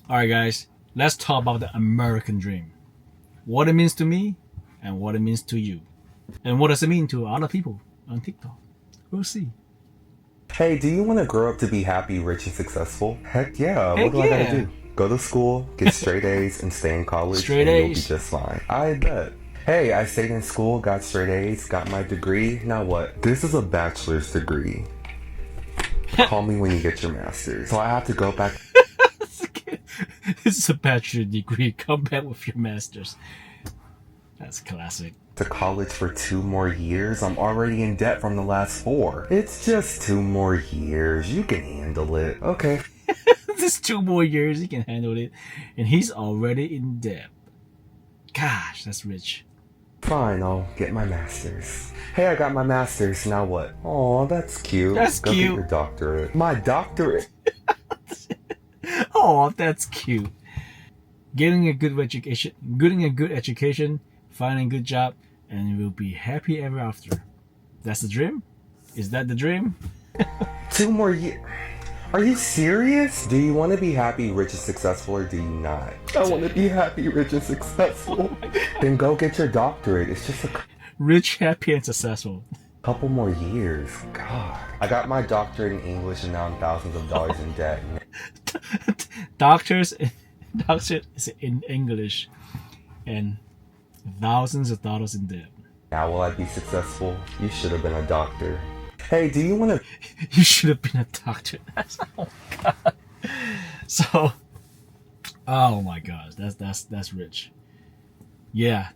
All right, guys, let's talk about the American dream. What it means to me and what it means to you. And what does it mean to other people on TikTok? We'll see. Hey, do you want to grow up to be happy, rich, and successful? Heck yeah, what Heck do I gotta yeah. do? Go to school, get straight A's, and stay in college, Straight and you'll be A's. just fine. I bet. Hey, I stayed in school, got straight A's, got my degree. Now what? This is a bachelor's degree. Call me when you get your master's. So I have to go back This is a bachelor degree. Come back with your master's. That's classic. to college for 2 more years. I'm already in debt from the last 4. It's just 2 more years. You can handle it. Okay. Just 2 more years, he can handle it. And he's already in debt. Gosh, that's rich. Fine, I'll get my master's. Hey, I got my master's. Now what? Oh, that's cute. That's Go cute. get your doctorate. My doctorate? Oh, that's cute. Getting a good education, finding a good job, and you will be happy ever after. That's the dream? Is that the dream? 2 more years. Are you serious? Do you want to be happy, rich, and successful, or do you not? I want to be happy, rich, and successful. Then go get your doctorate. It's just a Rich, happy, and successful. couple more years. God. I got my doctorate in English, and now I'm thousands of dollars in debt. Doctors is in English and thousands of dollars in debt. Now will I be successful? You should have been a doctor. Hey, do you want to... You should have been a doctor. Oh god. So, oh my gosh, that's rich. Yeah,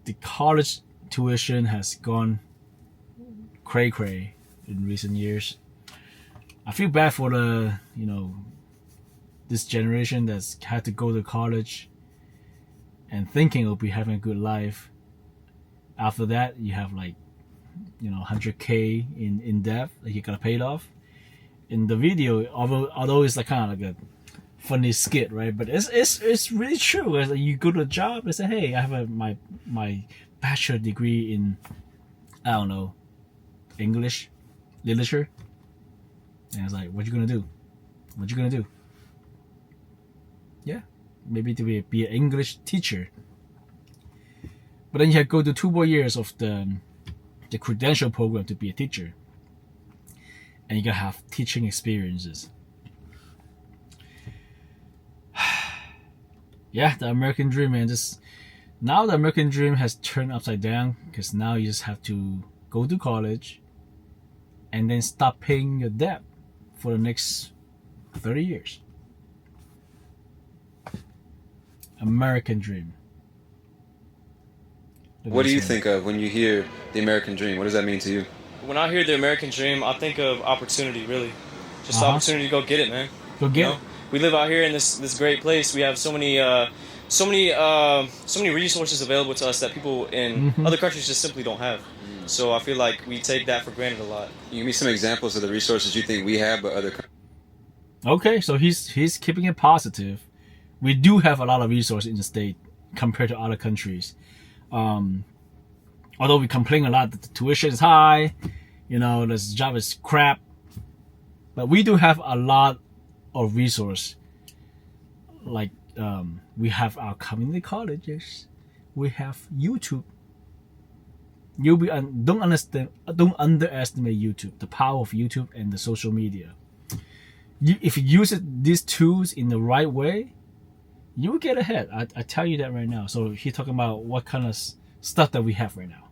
the college tuition has gone cray cray in recent years. I feel bad for the this generation that's had to go to college and thinking it'll be having a good life. After that, you have 100K in debt that you gotta pay it off. In the video, although it's like kind of like a funny skit, right? But it's really true. It's like you go to a job and say, hey, I have my bachelor degree in, I don't know, English literature, and it's like, what you gonna do? What you gonna do? Yeah, maybe to be an English teacher. But then you have to go to 2 more years of the credential program to be a teacher, and you gotta have teaching experiences. Yeah, the American dream, man. Now the American dream has turned upside down because now you just have to go to college and then stop paying your debt for the next 30 years. American dream. What do you think of when you hear the American dream? What does that mean to you? When I hear the American dream, I think of opportunity, really. Just the opportunity to go get it, man. Go get it. We live out here in this great place. We have so many resources available to us that people in other countries just simply don't have. So I feel like we take that for granted a lot. Can you give me some examples of the resources you think we have, but other countries? Okay, so he's keeping it positive. We do have a lot of resources in the state compared to other countries. Although we complain a lot that the tuition is high, this job is crap, but we do have a lot of resource. Like we have our community colleges, we have YouTube. Don't underestimate YouTube, the power of YouTube and the social media. If you use these tools in the right way, you will get ahead. I tell you that right now. So he's talking about what kind of stuff that we have right now.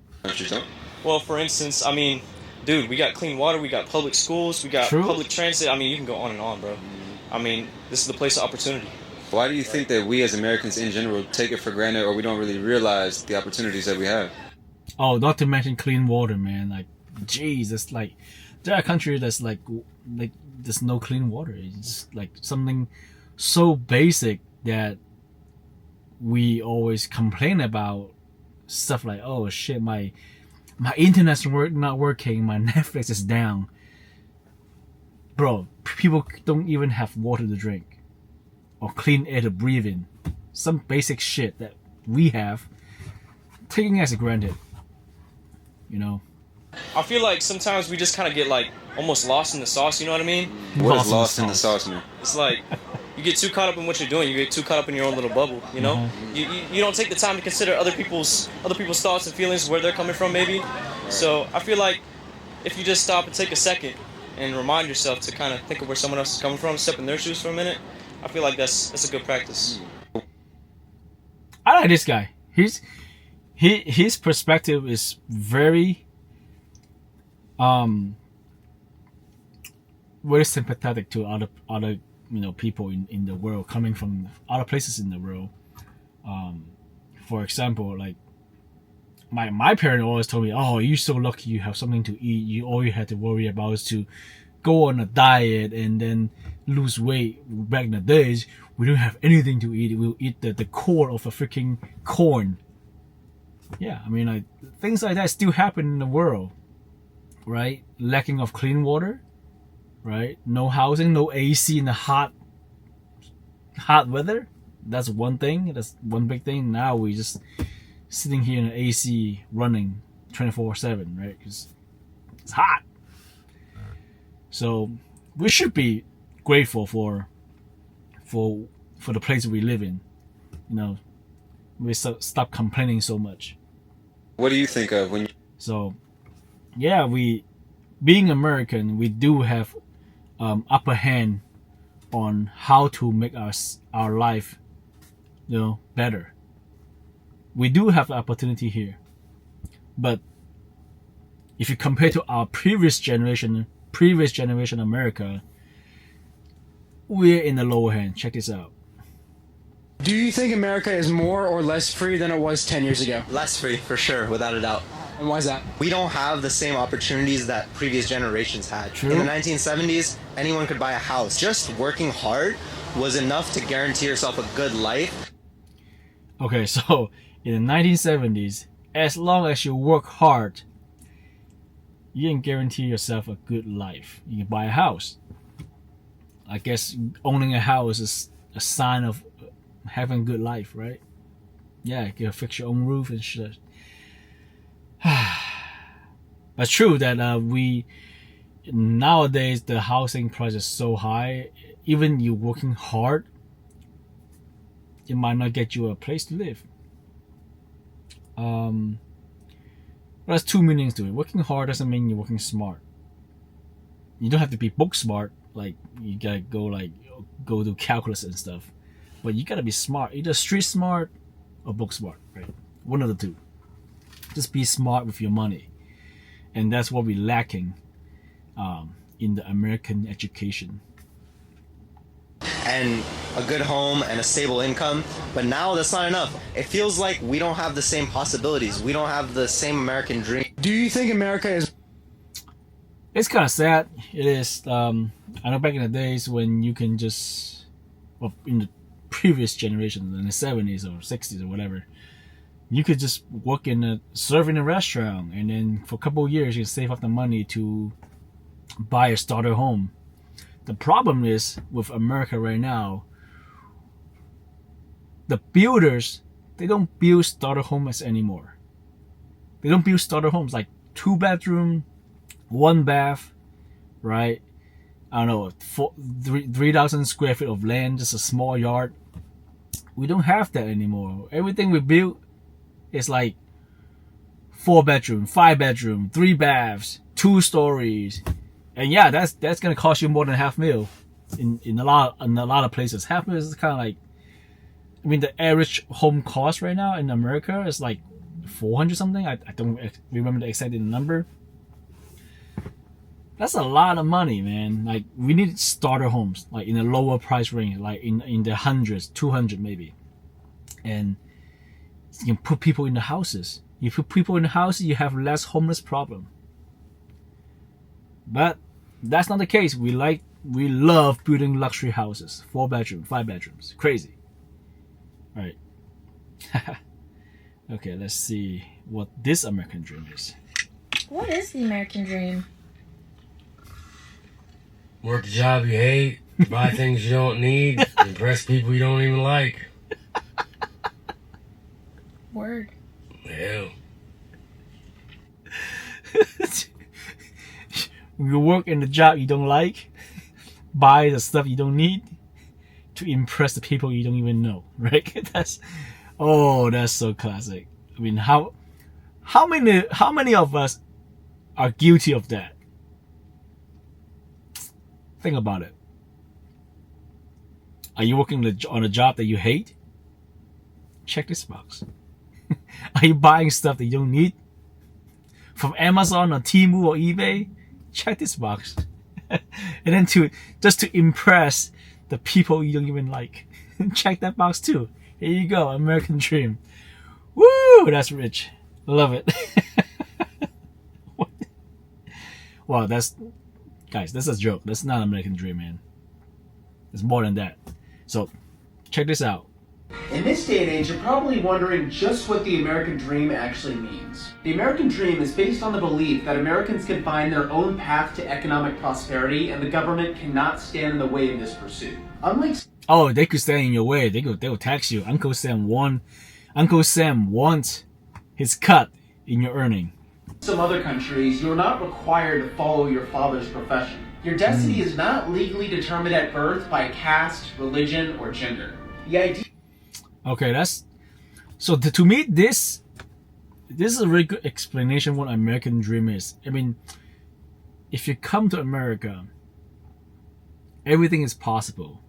Well, for instance, I mean, dude, we got clean water, we got public schools, we got public transit. I mean, you can go on and on, bro. I mean, this is the place of opportunity. Why do you think that we as Americans in general take it for granted, or we don't really realize the opportunities that we have? Oh, not to mention clean water, man. Like, geez, it's like there are countries that's like there's no clean water. It's like something so basic that we always complain about stuff like, oh shit, my internet's not working, my Netflix is down. Bro, people don't even have water to drink or clean air to breathe in. Some basic shit that we have, taking as granted. I feel like sometimes we just kind of get like almost lost in the sauce, you know what I mean? What is lost in the sauce, man? It's like you get too caught up in what you're doing. You get too caught up in your own little bubble. You know, you don't take the time to consider other people's thoughts and feelings, where they're coming from, maybe. So I feel like if you just stop and take a second and remind yourself to kind of think of where someone else is coming from, step in their shoes for a minute, I feel like that's a good practice. I like this guy. His perspective is very very sympathetic to other people in the world, coming from other places in the world. For example, like my parent always told me, "Oh, you're so lucky you have something to eat. All you had to worry about is to go on a diet and then lose weight." Back in the days, we don't have anything to eat. We'll eat the core of a freaking corn. Yeah, I mean, like, things like that still happen in the world, right? Lacking of clean water, right? No housing, no AC in the hot weather. That's one thing. That's one big thing. Now we just sitting here in an AC running 24/7, right? Because it's hot. So we should be grateful for the place we live in. We stop complaining so much. What do you think of when? So, yeah, being American, we do have upper hand on how to make our life, better. We do have the opportunity here, but if you compare to our previous generation America, we're in the lower hand. Check this out. Do you think America is more or less free than it was 10 years ago? Less free, for sure, without a doubt. And why is that? We don't have the same opportunities that previous generations had. True. In the 1970s, anyone could buy a house. Just working hard was enough to guarantee yourself a good life. Okay, so in the 1970s, as long as you work hard, you can guarantee yourself a good life. You can buy a house. I guess owning a house is a sign of having a good life, right? Yeah, you can fix your own roof and shit. But it's true that nowadays the housing price is so high. Even you working hard, it might not get you a place to live. There's two meanings to it. Working hard doesn't mean you're working smart. You don't have to be book smart, like you gotta go do calculus and stuff. But you gotta be smart, either street smart or book smart, right? One of the two. Just be smart with your money, and that's what we're lacking in the American education. And a good home and a stable income, but now that's not enough. It feels like we don't have the same possibilities. We don't have the same American dream. Do you think America is... It's kind of sad. It is. I know back in the days when you can just, well, in the previous generation, in the 70s or 60s or whatever, you could just work serve in a restaurant, and then for a couple of years you save up the money to buy a starter home. The problem is with America right now, the builders, they don't build starter homes anymore. They don't build starter homes like 2-bedroom, 1 bath, right? I don't know, 3,000 square feet of land, just a small yard. We don't have that anymore. Everything we build is like 4-bedroom, 5-bedroom, 3 baths, 2 stories. And yeah, that's gonna cost you more than $500,000 in a lot of places. $500,000 is kind of like, I mean, the average home cost right now in America is like 400 something. I don't remember the exact number. That's a lot of money, man. Like, we need starter homes, like in a lower price range, like in the hundreds, 200 maybe. And you can put people in the houses. You put people in the houses, you have less homeless problem. But that's not the case. We love building luxury houses, 4-bedroom, 5 bedrooms. Crazy. All right. Okay, let's see what this American dream is. What is the American dream? Work a job you hate, buy things you don't need, impress people you don't even like. Word. Hell. You work in the job you don't like, buy the stuff you don't need, to impress the people you don't even know, right? that's so classic. I mean, how many of us are guilty of that? Think about it. Are you working on a job that you hate? Check this box. Are you buying stuff that you don't need from Amazon or Temu or eBay? Check this box. And then just to impress the people you don't even like, check that box too. Here you go, American dream. Woo, that's rich. Love it. Wow, that's a joke. That's not American dream, man. It's more than that. So check this out. In this day and age, you're probably wondering just what the American dream actually means. The American dream is based on the belief that Americans can find their own path to economic prosperity and the government cannot stand in the way of this pursuit. Unlike they could stand in your way. They will tax you. Uncle Sam wants his cut in your earning. some other countries, you're not required to follow your father's profession. Your destiny is not legally determined at birth by caste, religion, or gender. The idea. Okay, that's so. To me, this is a really good explanation what American dream is. I mean, if you come to America, everything is possible,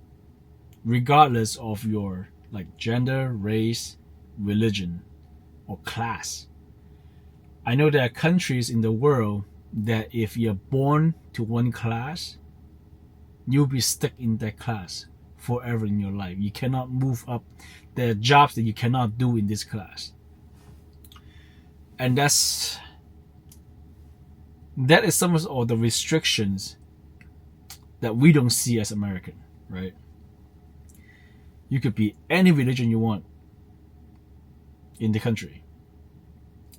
regardless of your like gender, race, religion, or class. I know there are countries in the world that if you're born to one class, you'll be stuck in that class forever in your life. You cannot move up. There are jobs that you cannot do in this class. And that is some of all the restrictions that we don't see as American, right? You could be any religion you want in the country,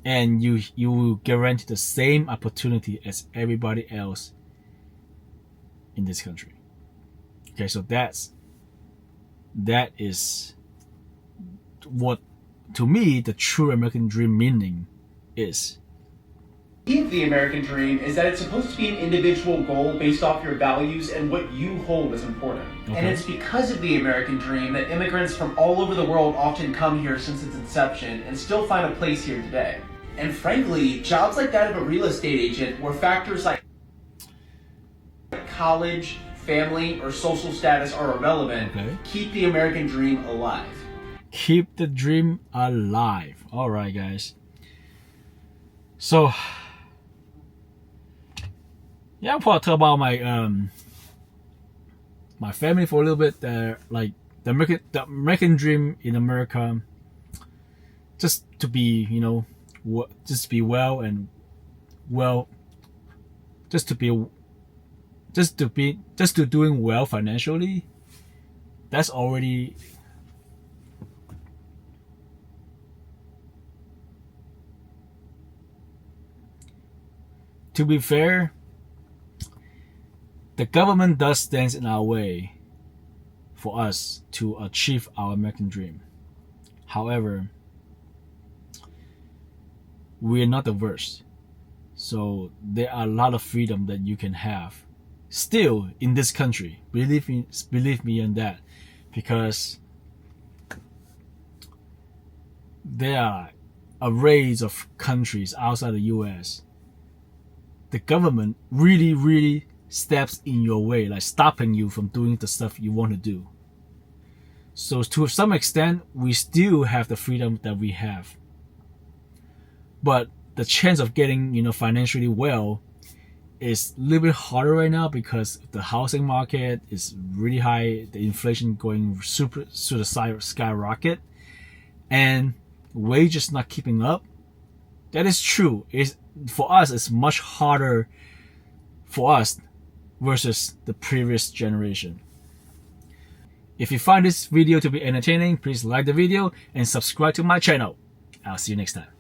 and you will guarantee the same opportunity as everybody else in this country. Okay, so that is what, to me, the true American dream meaning is. The American dream is that it's supposed to be an individual goal based off your values and what you hold as important. Okay. And it's because of the American dream that immigrants from all over the world often come here since its inception and still find a place here today. And frankly, jobs like that of a real estate agent, where factors like college, family, or social status are irrelevant, keep the American dream alive. Keep the dream alive. All right, guys. So, yeah, I'll probably talk about my my family for a little bit. Like the American dream in America, just to be, just be well and just to doing well financially. That's already. To be fair, the government does stand in our way for us to achieve our American dream. However, we're not the worst. So there are a lot of freedom that you can have still in this country. Believe me on that, because there are arrays of countries outside the US. The government really steps in your way, like stopping you from doing the stuff you want to do. So to some extent, we still have the freedom that we have. But the chance of getting, financially well is a little bit harder right now because the housing market is really high, the inflation going super to the skyrocket, and wages not keeping up. That is true. For us, it's much harder for us versus the previous generation. If you find this video to be entertaining, please like the video and subscribe to my channel. I'll see you next time.